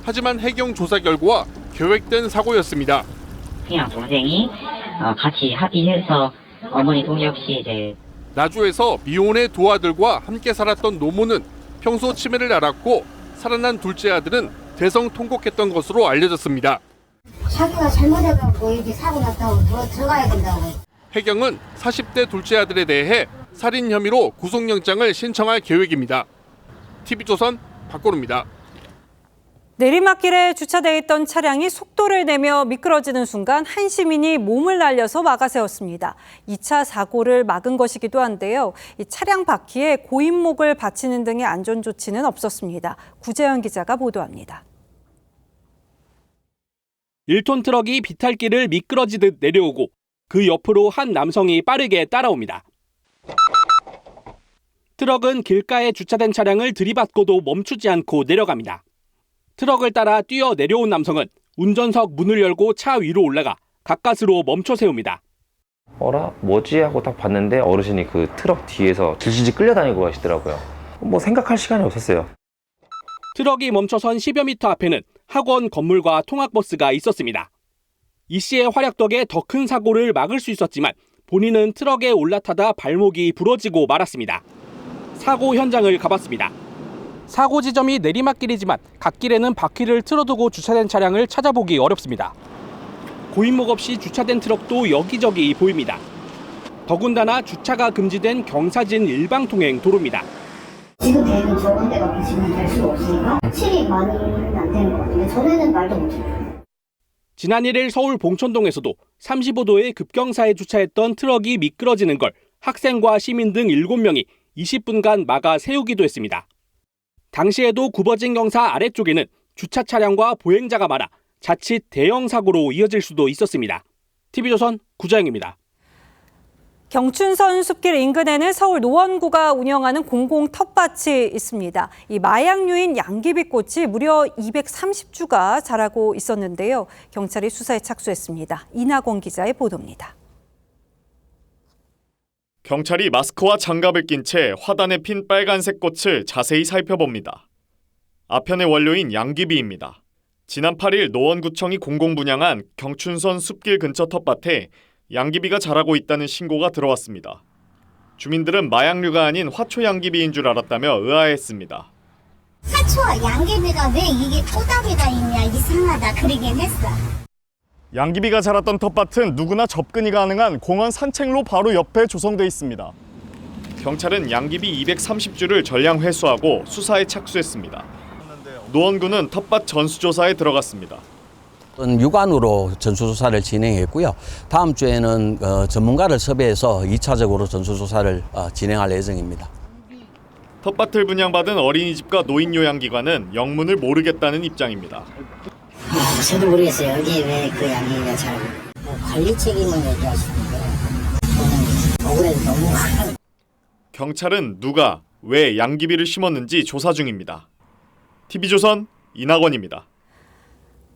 하지만 해경 조사 결과 계획된 사고였습니다. 그냥 동생이 같이 합의해서 어머니 동의 없이 이제 나주에서 미혼의 두 아들과 함께 살았던 노모는 평소 치매를 앓았고 살아난 둘째 아들은 대성통곡했던 것으로 알려졌습니다. 자기가 잘못해갖고 이렇게 사고 났다고 들어가야 된다고. 해경은 40대 둘째 아들에 대해 살인 혐의로 구속영장을 신청할 계획입니다. TV조선 박건우입니다. 내리막길에 주차돼 있던 차량이 속도를 내며 미끄러지는 순간 한 시민이 몸을 날려서 막아세웠습니다. 2차 사고를 막은 것이기도 한데요. 이 차량 바퀴에 고인목을 받치는 등의 안전조치는 없었습니다. 구재현 기자가 보도합니다. 1톤 트럭이 비탈길을 미끄러지듯 내려오고 그 옆으로 한 남성이 빠르게 따라옵니다. 트럭은 길가에 주차된 차량을 들이받고도 멈추지 않고 내려갑니다. 트럭을 따라 뛰어 내려온 남성은 운전석 문을 열고 차 위로 올라가 가까스로 멈춰 세웁니다. 어라? 뭐지? 하고 딱 봤는데 어르신이 그 트럭 뒤에서 질질 끌려다니고 가시더라고요. 뭐 생각할 시간이 없었어요. 트럭이 멈춰선 10여 미터 앞에는 학원 건물과 통학버스가 있었습니다. 이 씨의 활약 덕에 더 큰 사고를 막을 수 있었지만 본인은 트럭에 올라타다 발목이 부러지고 말았습니다. 사고 현장을 가봤습니다. 사고 지점이 내리막길이지만 갓길에는 바퀴를 틀어두고 주차된 차량을 찾아보기 어렵습니다. 고인목 없이 주차된 트럭도 여기저기 보입니다. 더군다나 주차가 금지된 경사진 일방통행 도로입니다. 지금 되는 저런 데가 지금 될 수가 없으니까 확실히 말은 안 되는 것 같아요. 전에는 말도 못해요. 지난 1일 서울 봉천동에서도 35도의 급경사에 주차했던 트럭이 미끄러지는 걸 학생과 시민 등 7명이 20분간 막아 세우기도 했습니다. 당시에도 굽어진 경사 아래쪽에는 주차 차량과 보행자가 많아 자칫 대형 사고로 이어질 수도 있었습니다. TV조선 구자영입니다. 경춘선 숲길 인근에는 서울 노원구가 운영하는 공공 텃밭이 있습니다. 이 마약류인 양귀비꽃이 무려 230주가 자라고 있었는데요. 경찰이 수사에 착수했습니다. 이나권 기자의 보도입니다. 경찰이 마스크와 장갑을 낀 채 화단에 핀 빨간색 꽃을 자세히 살펴봅니다. 아편의 원료인 양귀비입니다. 지난 8일 노원구청이 공공분양한 경춘선 숲길 근처 텃밭에 양귀비가 자라고 있다는 신고가 들어왔습니다. 주민들은 마약류가 아닌 화초 양귀비인 줄 알았다며 의아해했습니다. 화초 양귀비가 왜 이게 토닥이다 있냐 이상하다 그러긴 했어. 양귀비가 자랐던 텃밭은 누구나 접근이 가능한 공원 산책로 바로 옆에 조성돼 있습니다. 경찰은 양귀비 230주를 전량 회수하고 수사에 착수했습니다. 노원구는 텃밭 전수조사에 들어갔습니다. 육안으로 전수조사를 진행했고요. 다음 주에는 전문가를 섭외해서 2차적으로 전수조사를 진행할 예정입니다. 텃밭을 분양받은 어린이집과 노인요양기관은 영문을 모르겠다는 입장입니다. 저도 모르겠어요. 여기 왜 그 양기가 잘 관리 책임을 얘기하시는데 저는 억울해서 너무 경찰은 누가 왜 양귀비를 심었는지 조사 중입니다. TV조선 이낙원입니다.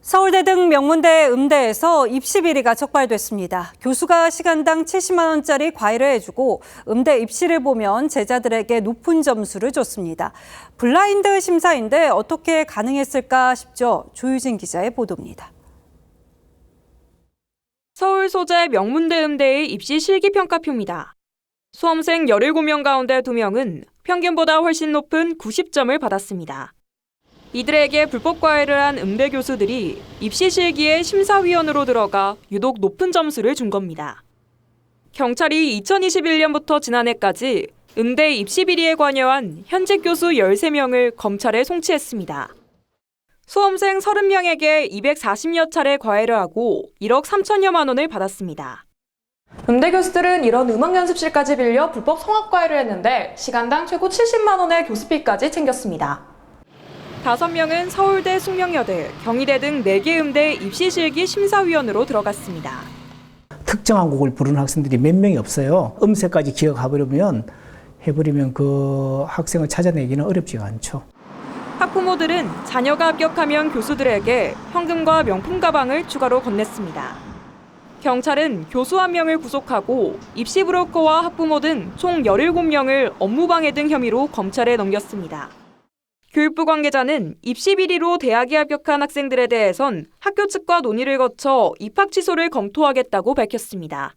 서울대 등 명문대 음대에서 입시 비리가 적발됐습니다. 교수가 시간당 70만 원짜리 과외를 해주고 음대 입시를 보면 제자들에게 높은 점수를 줬습니다. 블라인드 심사인데 어떻게 가능했을까 싶죠. 조유진 기자의 보도입니다. 서울 소재 명문대 음대의 입시 실기평가표입니다. 수험생 17명 가운데 2명은 평균보다 훨씬 높은 90점을 받았습니다. 이들에게 불법 과외를 한 음대 교수들이 입시 실기에 심사위원으로 들어가 유독 높은 점수를 준 겁니다. 경찰이 2021년부터 지난해까지 음대 입시 비리에 관여한 현직 교수 13명을 검찰에 송치했습니다. 수험생 30명에게 240여 차례 과외를 하고 1억 3천여만 원을 받았습니다. 음대 교수들은 이런 음악 연습실까지 빌려 불법 성악 과외를 했는데 시간당 최고 70만 원의 교수비까지 챙겼습니다. 5명은 서울대, 숙명여대, 경희대 등 4개 음대 입시 실기 심사위원으로 들어갔습니다. 특정한 곡을 부르는 학생들이 몇 명이 없어요. 음색까지 기억해버리면 그 학생을 찾아내기는 어렵지가 않죠. 학부모들은 자녀가 합격하면 교수들에게 현금과 명품 가방을 추가로 건넸습니다. 경찰은 교수 1명을 구속하고 입시 브로커와 학부모 등 총 17명을 업무방해 등 혐의로 검찰에 넘겼습니다. 교육부 관계자는 입시 비리로 대학에 합격한 학생들에 대해선 학교 측과 논의를 거쳐 입학 취소를 검토하겠다고 밝혔습니다.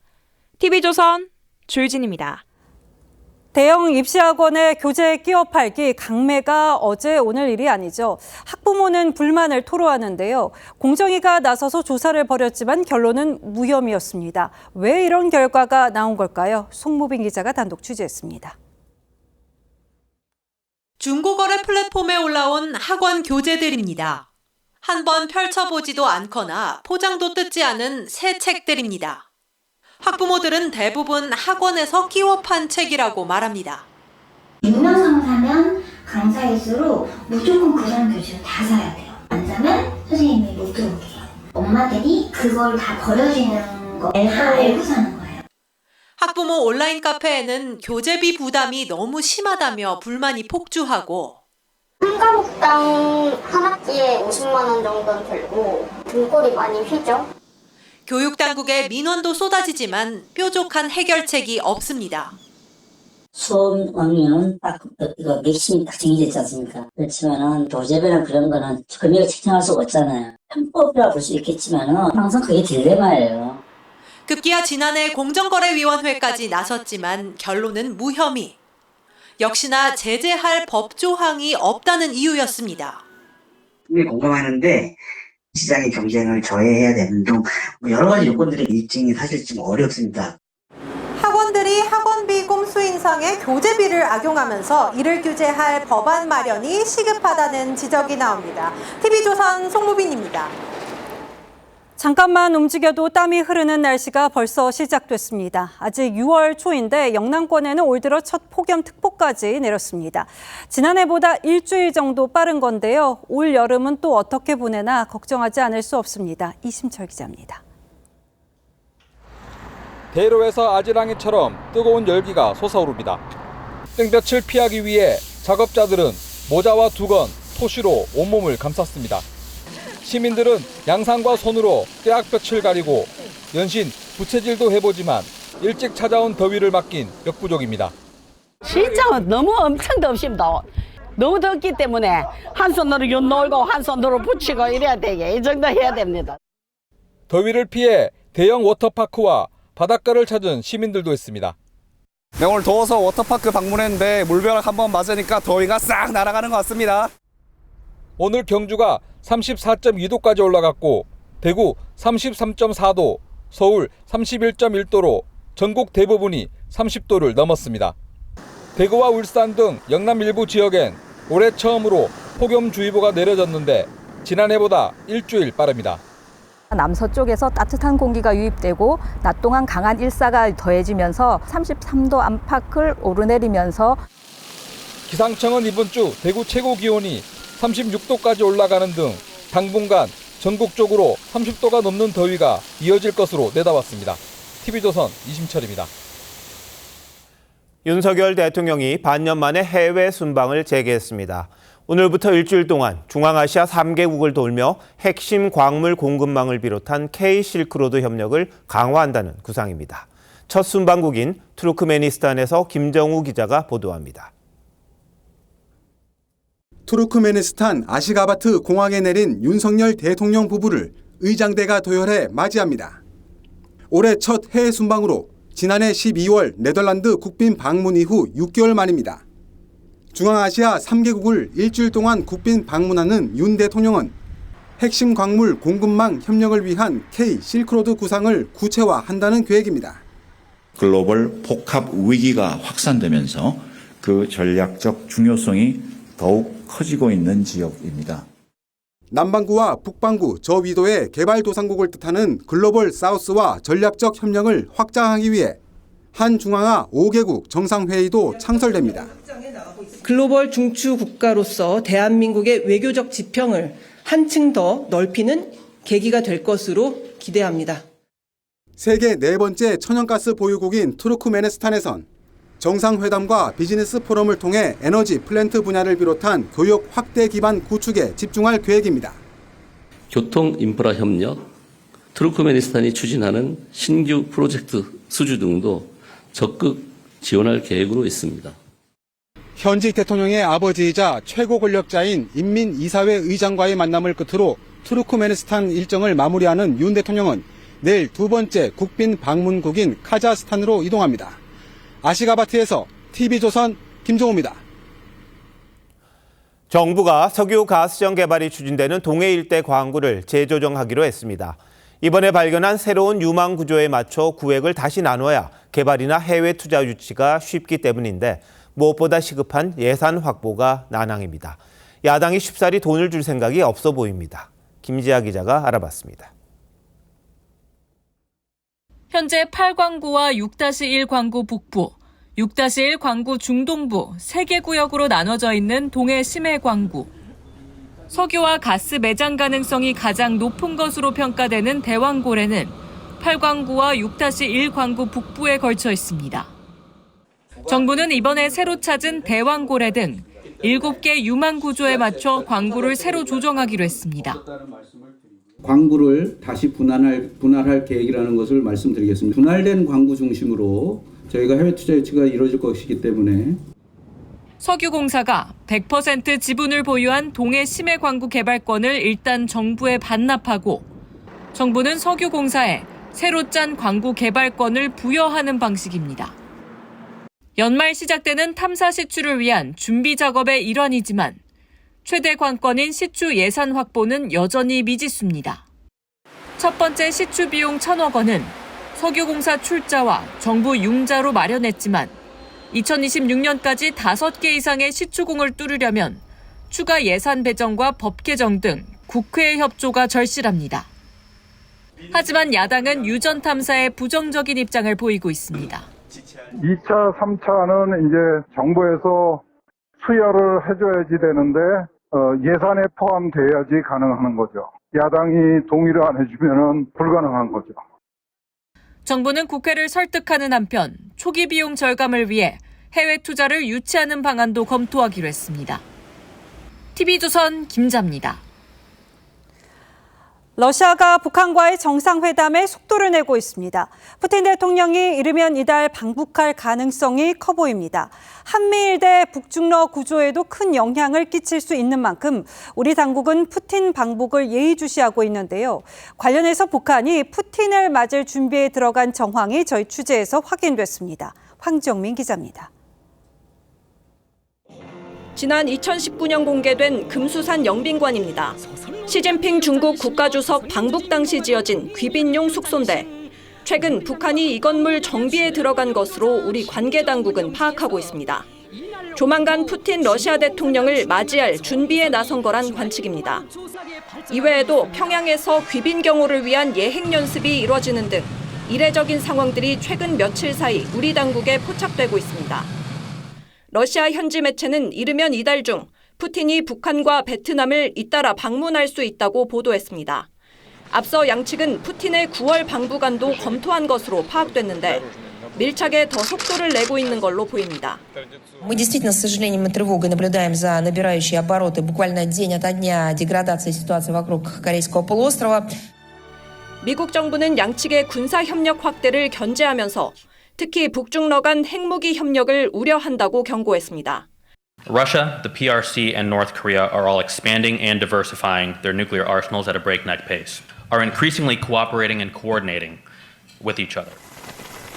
TV조선 조유진입니다. 대형 입시학원의 교재 끼워 팔기 강매가 어제 오늘 일이 아니죠. 학부모는 불만을 토로하는데요. 공정위가 나서서 조사를 벌였지만 결론은 무혐의였습니다. 왜 이런 결과가 나온 걸까요? 송무빈 기자가 단독 취재했습니다. 중고거래 플랫폼에 올라온 학원 교재들입니다. 한번 펼쳐보지도 않거나 포장도 뜯지 않은 새 책들입니다. 학부모들은 대부분 학원에서 끼워 판 책이라고 말합니다. 유명상 사면 강사일수록 무조건 그 사람 교재를 다 사야 돼요. 안 사면 선생님이 못 들어오게요. 엄마들이 그걸 다 버려지는 거 다 알고 사는 거예요. 학부모 온라인 카페에는 교재비 부담이 너무 심하다며 불만이 폭주하고 한 과목당 한 학기에 50만 원 정도는 들고 등골이 많이 휘죠. 교육당국의 민원도 쏟아지지만 뾰족한 해결책이 없습니다. 수업 왕료는 딱 이거 맥심이 딱 정해졌지 않습니까? 그렇지만은 교재비나 그런 거는 금액을 책정할 수가 없잖아요. 편법이라 볼 수 있겠지만은 항상 그게 딜레마예요. 급기야 지난해 공정거래위원회까지 나섰지만 결론은 무혐의. 역시나 제재할 법 조항이 없다는 이유였습니다. 분명히 공감하는데 시장의 경쟁을 저해해야 되는 등 여러 가지 요건들의 입증이 사실 좀 어렵습니다. 학원들이 학원비 꼼수 인상에 교재비를 악용하면서 이를 규제할 법안 마련이 시급하다는 지적이 나옵니다. TV조선 송무빈입니다. 잠깐만 움직여도 땀이 흐르는 날씨가 벌써 시작됐습니다. 아직 6월 초인데 영남권에는 올 들어 첫 폭염특보까지 내렸습니다. 지난해보다 일주일 정도 빠른 건데요. 올 여름은 또 어떻게 보내나 걱정하지 않을 수 없습니다. 이심철 기자입니다. 대로에서 아지랑이처럼 뜨거운 열기가 솟아오릅니다. 땡볕을 피하기 위해 작업자들은 모자와 두건, 토시로 온몸을 감쌌습니다. 시민들은 양산과 손으로 떼약볕을 가리고 연신 부채질도 해보지만 일찍 찾아온 더위를 막긴 역부족입니다. 진짜 너무 엄청 덥습니다. 너무 덥기 때문에 한 손으로 연 놀고 한 손으로 붙이고 이래야 되게 이 정도 해야 됩니다. 더위를 피해 대형 워터파크와 바닷가를 찾은 시민들도 있습니다. 네, 오늘 더워서 워터파크 방문했는데 물벼락 한번 맞으니까 더위가 싹 날아가는 것 같습니다. 오늘 경주가 34.2도까지 올라갔고 대구 33.4도, 서울 31.1도로 전국 대부분이 30도를 넘었습니다. 대구와 울산 등 영남 일부 지역엔 올해 처음으로 폭염주의보가 내려졌는데 지난해보다 일주일 빠릅니다. 남서쪽에서 따뜻한 공기가 유입되고 낮 동안 강한 일사가 더해지면서 33도 안팎을 오르내리면서 기상청은 이번 주 대구 최고 기온이 36도까지 올라가는 등 당분간 전국적으로 30도가 넘는 더위가 이어질 것으로 내다봤습니다. TV조선 이심철입니다. 윤석열 대통령이 반년 만에 해외 순방을 재개했습니다. 오늘부터 일주일 동안 중앙아시아 3개국을 돌며 핵심 광물 공급망을 비롯한 K-실크로드 협력을 강화한다는 구상입니다. 첫 순방국인 투르크메니스탄에서 김정우 기자가 보도합니다. 투르크메니스탄 아시가바트 공항에 내린 윤석열 대통령 부부를 의장대가 도열해 맞이합니다. 올해 첫 해외 순방으로 지난해 12월 네덜란드 국빈 방문 이후 6개월 만입니다. 중앙아시아 3개국을 일주일 동안 국빈 방문하는 윤 대통령은 핵심 광물 공급망 협력을 위한 K-실크로드 구상을 구체화한다는 계획입니다. 글로벌 복합 위기가 확산되면서 그 전략적 중요성이 더욱 커지고 있는 지역입니다. 남반구와 북반구 저위도의 개발도상국을 뜻하는 글로벌 사우스와 전략적 협력을 확장하기 위해 한중앙아 5개국 정상회의도 창설됩니다. 글로벌 중추 국가로서 대한민국의 외교적 지평을 한층 더 넓히는 계기가 될 것으로 기대합니다. 세계 네 번째 천연가스 보유국인 투르크메니스탄에선 정상회담과 비즈니스 포럼을 통해 에너지 플랜트 분야를 비롯한 교역 확대 기반 구축에 집중할 계획입니다. 교통 인프라 협력, 투르크메니스탄이 추진하는 신규 프로젝트 수주 등도 적극 지원할 계획으로 있습니다. 현직 대통령의 아버지이자 최고 권력자인 인민이사회 의장과의 만남을 끝으로 투르크메니스탄 일정을 마무리하는 윤 대통령은 내일 두 번째 국빈 방문국인 카자흐스탄으로 이동합니다. 아시가바트에서 TV조선 김종호입니다. 정부가 석유 가스정 개발이 추진되는 동해 일대 광구를 재조정하기로 했습니다. 이번에 발견한 새로운 유망 구조에 맞춰 구획을 다시 나눠야 개발이나 해외 투자 유치가 쉽기 때문인데 무엇보다 시급한 예산 확보가 난항입니다. 야당이 쉽사리 돈을 줄 생각이 없어 보입니다. 김지아 기자가 알아봤습니다. 현재 8광구와 6-1 광구 북부, 6-1 광구 중동부 3개 구역으로 나눠져 있는 동해 심해 광구. 석유와 가스 매장 가능성이 가장 높은 것으로 평가되는 대왕고래는 8광구와 6-1 광구 북부에 걸쳐 있습니다. 정부는 이번에 새로 찾은 대왕고래 등 7개 유망 구조에 맞춰 광구를 새로 조정하기로 했습니다. 광구를 다시 분할할 계획이라는 것을 말씀드리겠습니다. 분할된 광구 중심으로 저희가 해외 투자 유치가 이루어질 것이기 때문에 석유공사가 100% 지분을 보유한 동해 심해 광구 개발권을 일단 정부에 반납하고 정부는 석유공사에 새로 짠 광구 개발권을 부여하는 방식입니다. 연말 시작되는 탐사 시추를 위한 준비 작업의 일환이지만 최대 관건인 시추 예산 확보는 여전히 미지수입니다. 첫 번째 시추 비용 1,000억 원은 석유공사 출자와 정부 융자로 마련했지만 2026년까지 5개 이상의 시추공을 뚫으려면 추가 예산 배정과 법 개정 등 국회의 협조가 절실합니다. 하지만 야당은 유전 탐사에 부정적인 입장을 보이고 있습니다. 2차, 3차는 이제 정부에서 수여를 해줘야지 되는데 예산에 포함돼야지 가능한 거죠. 야당이 동의를 안 해주면 불가능한 거죠. 정부는 국회를 설득하는 한편 초기 비용 절감을 위해 해외 투자를 유치하는 방안도 검토하기로 했습니다. TV조선 김자입니다. 러시아가 북한과의 정상회담에 속도를 내고 있습니다. 푸틴 대통령이 이르면 이달 방북할 가능성이 커 보입니다. 한미일대 북중러 구조에도 큰 영향을 끼칠 수 있는 만큼 우리 당국은 푸틴 방북을 예의주시하고 있는데요. 관련해서 북한이 푸틴을 맞을 준비에 들어간 정황이 저희 취재에서 확인됐습니다. 황정민 기자입니다. 지난 2019년 공개된 금수산 영빈관입니다. 시진핑 중국 국가주석 방북 당시 지어진 귀빈용 숙소인데 최근 북한이 이 건물 정비에 들어간 것으로 우리 관계당국은 파악하고 있습니다. 조만간 푸틴 러시아 대통령을 맞이할 준비에 나선 거란 관측입니다. 이외에도 평양에서 귀빈 경호를 위한 예행 연습이 이뤄지는 등 이례적인 상황들이 최근 며칠 사이 우리 당국에 포착되고 있습니다. 러시아 현지 매체는 이르면 이달 중 푸틴이 북한과 베트남을 잇따라 방문할 수 있다고 보도했습니다. 앞서 양측은 푸틴의 9월 방북안도 검토한 것으로 파악됐는데 밀착에 더 속도를 내고 있는 걸로 보입니다. Мы действительно, с сожалением и тревогой наблюдаем за набирающей обороты буквально день ото дня деградацией ситуации вокруг Корейского полуострова. 미국 정부는 양측의 군사 협력 확대를 견제하면서 특히 북중러 간 핵무기 협력을 우려한다고 경고했습니다. Russia, the PRC, and North Korea are all expanding and diversifying their nuclear arsenals at a breakneck pace, are increasingly cooperating and coordinating with each other.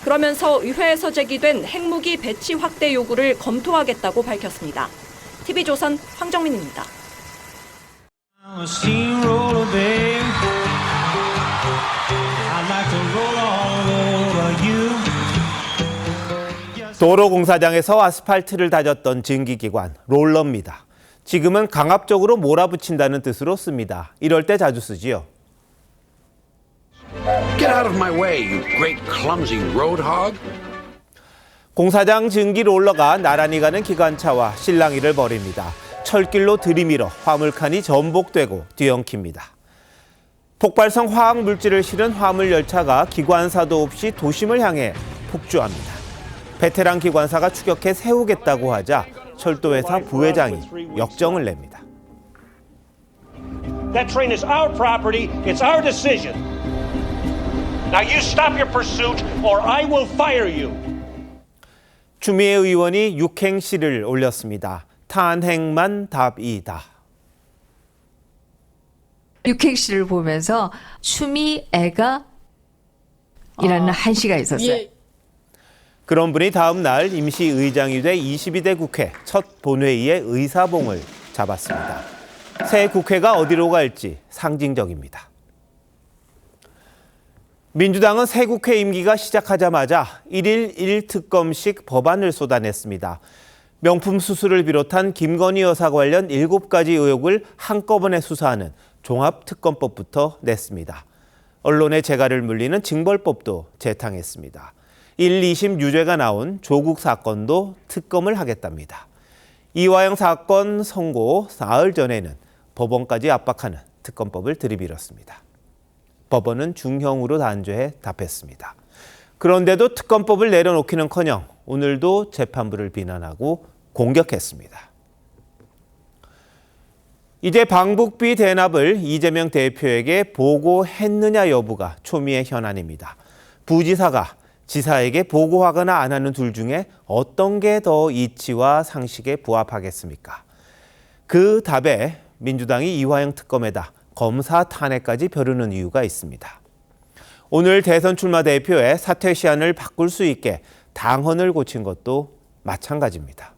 그러면서 의회에서 제기된 핵무기 배치 확대 요구를 검토하겠다고 밝혔습니다. TV조선 황정민입니다. 도로공사장에서 아스팔트를 다졌던 증기기관 롤러입니다. 지금은 강압적으로 몰아붙인다는 뜻으로 씁니다. 이럴 때 자주 쓰지요. Get out of my way, you great clumsy roadhog. 공사장 증기 롤러가 나란히 가는 기관차와 실랑이를 벌입니다. 철길로 들이밀어 화물칸이 전복되고 뒤엉킵니다. 폭발성 화학 물질을 실은 화물 열차가 기관사도 없이 도심을 향해 폭주합니다. 베테랑 기관사가 추격해 세우겠다고 하자 철도회사 부회장이 역정을 냅니다. That train is our property. It's our decision. Now you stop your pursuit or I will fire you. 추미애 의원이 육행시를 올렸습니다. 탄핵만 답이다. 육행시를 보면서 추미애가 이라는 한시가 있었어요. 예. 그런 분이 다음 날 임시의장이 돼 22대 국회 첫 본회의에 의사봉을 잡았습니다. 새 국회가 어디로 갈지 상징적입니다. 민주당은 새 국회 임기가 시작하자마자 1일 1특검식 법안을 쏟아냈습니다. 명품 수수를 비롯한 김건희 여사 관련 7가지 의혹을 한꺼번에 수사하는 종합특검법부터 냈습니다. 언론의 재갈을 물리는 징벌법도 제탕했습니다. 1, 2심 유죄가 나온 조국 사건도 특검을 하겠답니다. 이화영 사건 선고 사흘 전에는 법원까지 압박하는 특검법을 들이밀었습니다. 법원은 중형으로 단죄해 답했습니다. 그런데도 특검법을 내려놓기는커녕 오늘도 재판부를 비난하고 공격했습니다. 이제 방북비 대납을 이재명 대표에게 보고했느냐 여부가 초미의 현안입니다. 부지사가 지사에게 보고하거나 안 하는 둘 중에 어떤 게 더 이치와 상식에 부합하겠습니까? 그 답에 민주당이 이화영 특검에다 검사 탄핵까지 벼르는 이유가 있습니다. 오늘 대선 출마 대표의 사퇴 시한을 바꿀 수 있게 당헌을 고친 것도 마찬가지입니다.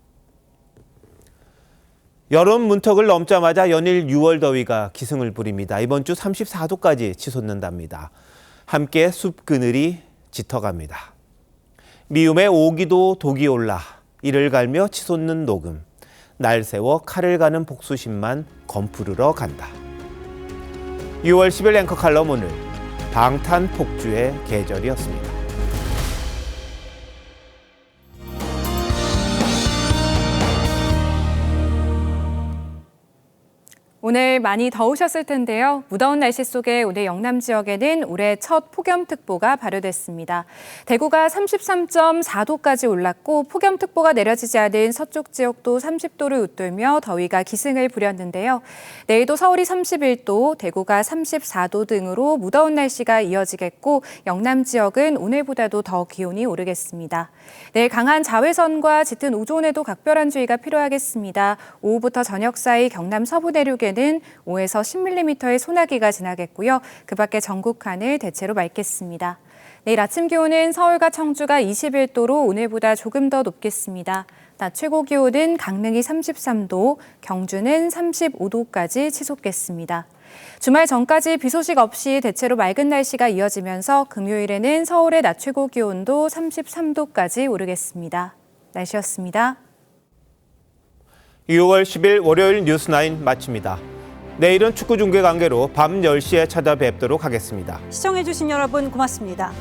여름 문턱을 넘자마자 연일 6월 더위가 기승을 부립니다. 이번 주 34도까지 치솟는답니다. 함께 숲 그늘이 짙어갑니다. 미움에 오기도 독이 올라 이를 갈며 치솟는 녹음. 날 세워 칼을 가는 복수심만 검푸르러 간다. 6월 10일 앵커 칼럼 오늘 방탄폭주의 계절이었습니다. 오늘 많이 더우셨을 텐데요. 무더운 날씨 속에 오늘 영남 지역에는 올해 첫 폭염특보가 발효됐습니다. 대구가 33.4도까지 올랐고 폭염특보가 내려지지 않은 서쪽 지역도 30도를 웃돌며 더위가 기승을 부렸는데요. 내일도 서울이 31도, 대구가 34도 등으로 무더운 날씨가 이어지겠고 영남 지역은 오늘보다도 더 기온이 오르겠습니다. 내일 강한 자외선과 짙은 오존에도 각별한 주의가 필요하겠습니다. 오후부터 저녁 사이 경남 서부 내륙에는 5에서 10mm의 소나기가 지나겠고요. 그 밖에 전국 하늘 대체로 맑겠습니다. 내일 아침 기온은 서울과 청주가 21도로 오늘보다 조금 더 높겠습니다. 낮 최고 기온은 강릉이 33도, 경주는 35도까지 치솟겠습니다. 주말 전까지 비 소식 없이 대체로 맑은 날씨가 이어지면서 금요일에는 서울의 낮 최고 기온도 33도까지 오르겠습니다. 날씨였습니다. 6월 10일 월요일 뉴스9 마칩니다. 내일은 축구 중계 관계로 밤 10시에 찾아뵙도록 하겠습니다. 시청해주신 여러분 고맙습니다.